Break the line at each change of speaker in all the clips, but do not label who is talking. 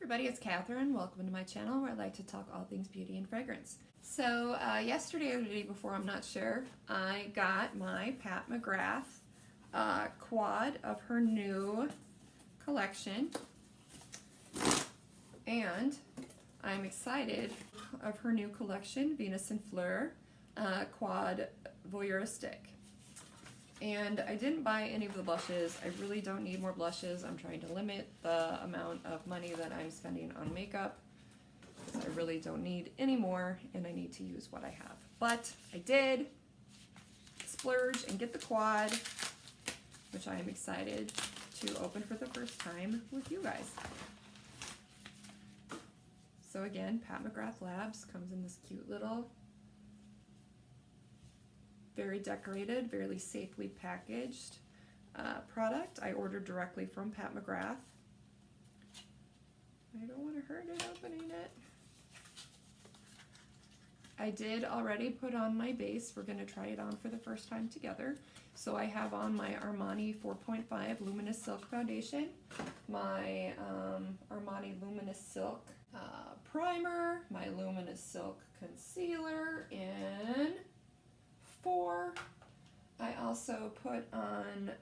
Everybody, it's Catherine. Welcome to my channel where I like to talk all things beauty and fragrance. So yesterday or the day before, I'm not sure, I got my Pat McGrath quad of her new collection, and I'm excited of her new collection, Venus and Fleur quad Voyeuristic. And I didn't buy any of the blushes. I really don't need more blushes. I'm trying to limit the amount of money that I'm spending on makeup because I really don't need any more and I need to use what I have. But I did splurge and get the quad, which I am excited to open for the first time with you guys. So again, Pat McGrath Labs comes in this cute little, very decorated, very safely packaged product. I ordered directly from Pat McGrath. I don't want to hurt it opening it. I did already put on my base. We're going to try it on for the first time together. So I have on my Armani 4.5 Luminous Silk Foundation, my Armani Luminous Silk Primer, my Luminous Silk Concealer in 4. I also put on,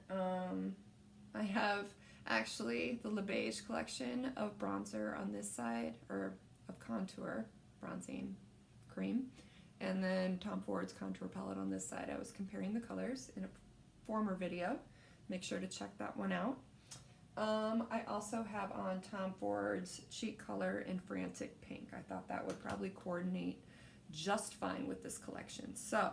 I have actually the Beiges collection of bronzer on this side, or of contour bronzing cream, and then Tom Ford's contour palette on this side. I was comparing the colors in a former video. Make sure to check that one out. I also have on Tom Ford's Cheek Color in Frantic Pink. I thought that would probably coordinate just fine with this collection. So,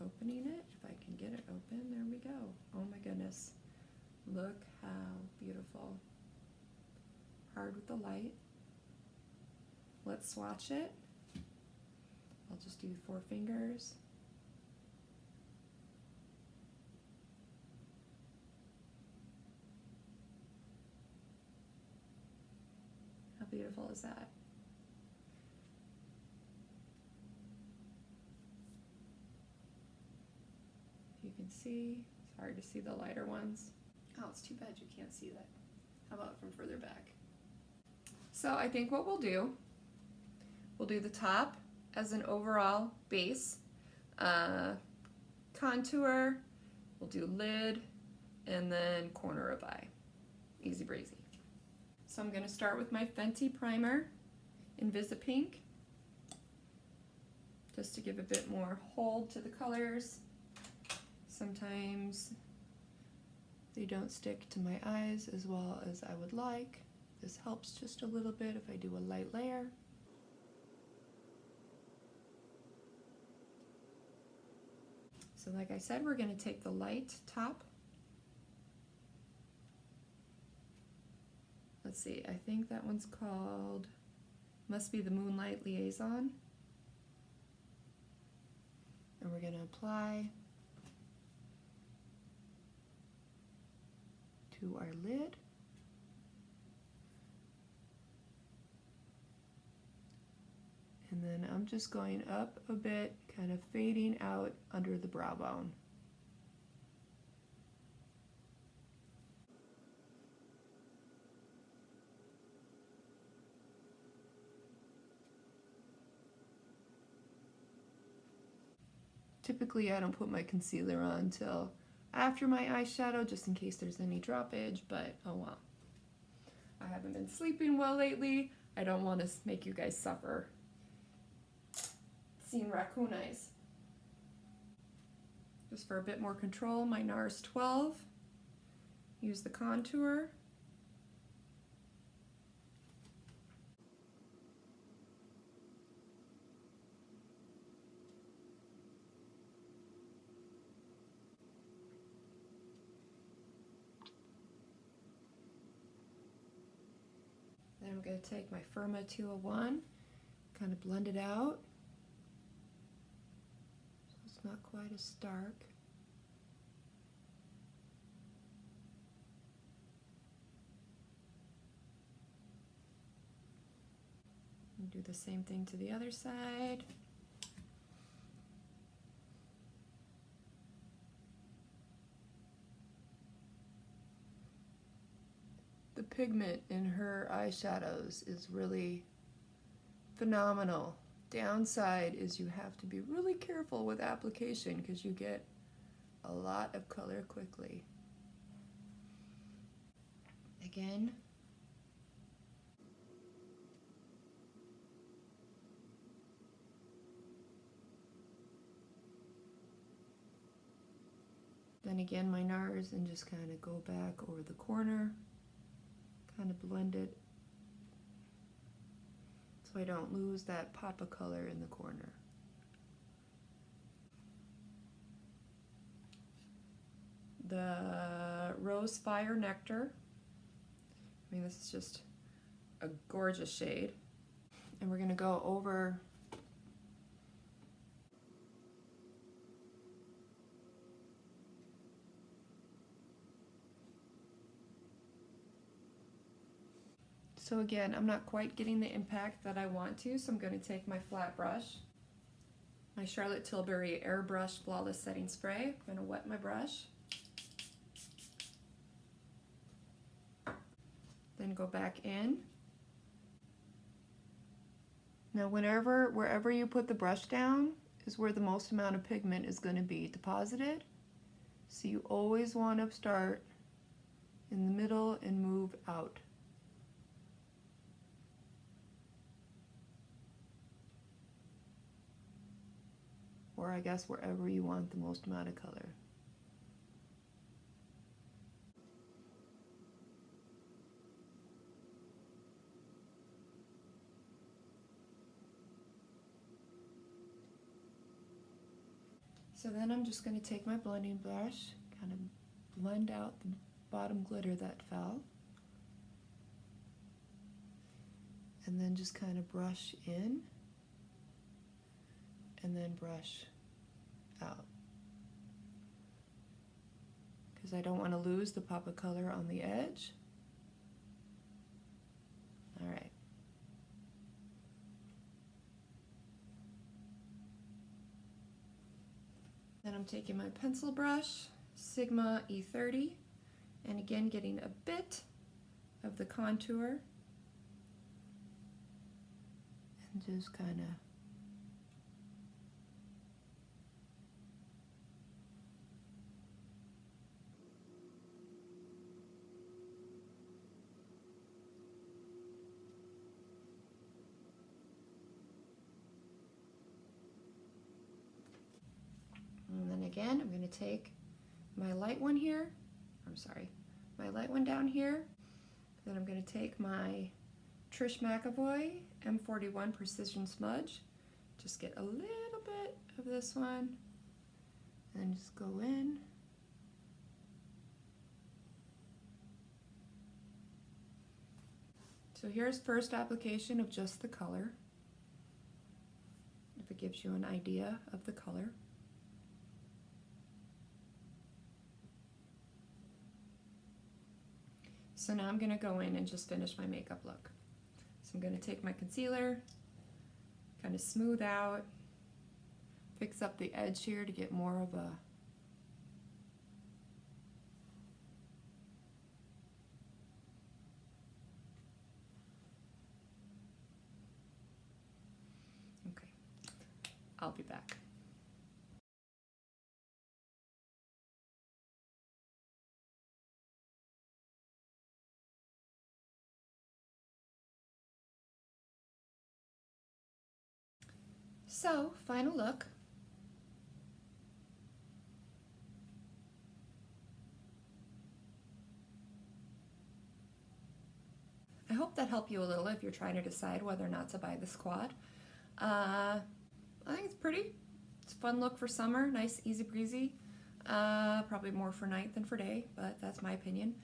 opening it, if I can get it open, there we go. Oh my goodness, look how beautiful. Hard with the light. Let's swatch it. I'll just do 4 fingers. How beautiful is that? You can see, it's hard to see the lighter ones. Oh, it's too bad you can't see that. How about from further back? So I think what we'll do the top as an overall base, contour, we'll do lid, and then corner of eye. Easy breezy. So I'm gonna start with my Fenty primer, InvisiPink, just to give a bit more hold to the colors. Sometimes they don't stick to my eyes as well as I would like. This helps just a little bit if I do a light layer. So like I said, we're going to take the light top. Let's see, I think that one's called, must be the Moonlight Liaison. And we're going to apply to our lid. And then I'm just going up a bit, kind of fading out under the brow bone. Typically I don't put my concealer on until after my eyeshadow, just in case there's any droppage, but oh well. I haven't been sleeping well lately. I don't want to make you guys suffer seeing raccoon eyes. Just for a bit more control, my NARS 12. Use the contour. Then I'm going to take my Firma 201, kind of blend it out. So it's not quite as stark. And do the same thing to the other side. pigment in her eyeshadows is really phenomenal. Downside is you have to be really careful with application because you get a lot of color quickly. Again, then again my NARS, and just kind of go back over the corner, kind of blend it so I don't lose that pop of color in the corner. The Rose Fire Nectar, I mean, this is just a gorgeous shade, and we're going to go over so again, I'm not quite getting the impact that I want to, so I'm going to take my flat brush, my Charlotte Tilbury Airbrush Flawless Setting Spray. I'm going to wet my brush, then go back in. Now wherever you put the brush down is where the most amount of pigment is going to be deposited. So you always want to start in the middle and move out. Or I guess wherever you want the most amount of color. So then I'm just going to take my blending brush, kind of blend out the bottom glitter that fell, and then just kind of brush in and then brush out, because I don't want to lose the pop of color on the edge. All right. Then I'm taking my pencil brush, Sigma E30, and again getting a bit of the contour and just kind of and then again, I'm going to take my light one here, my light one down here, then I'm going to take my Trish McAvoy M41 Precision Smudge, just get a little bit of this one, and just go in. So here's first application of just the color, if it gives you an idea of the color. So now I'm going to go in and just finish my makeup look. So I'm going to take my concealer, kind of smooth out, fix up the edge here to get more of a okay, I'll be back. So, final look. I hope that helped you a little if you're trying to decide whether or not to buy this quad. I think it's pretty. It's a fun look for summer, nice, easy breezy. Probably more for night than for day, but that's my opinion.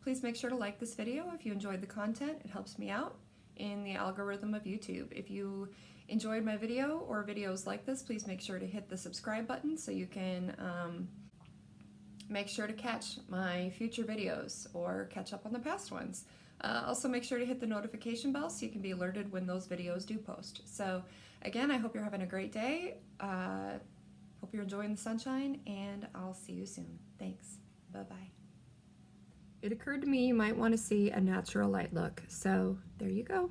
Please make sure to like this video if you enjoyed the content. It helps me out in the algorithm of YouTube. If you enjoyed my video or videos like this, please make sure to hit the subscribe button so you can make sure to catch my future videos or catch up on the past ones. Also make sure to hit the notification bell so you can be alerted when those videos do post. So again, I hope you're having a great day. Hope you're enjoying the sunshine, and I'll see you soon. Thanks. Bye-bye. It occurred to me you might want to see a natural light look, so there you go.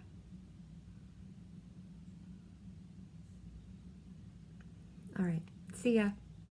All right, see ya.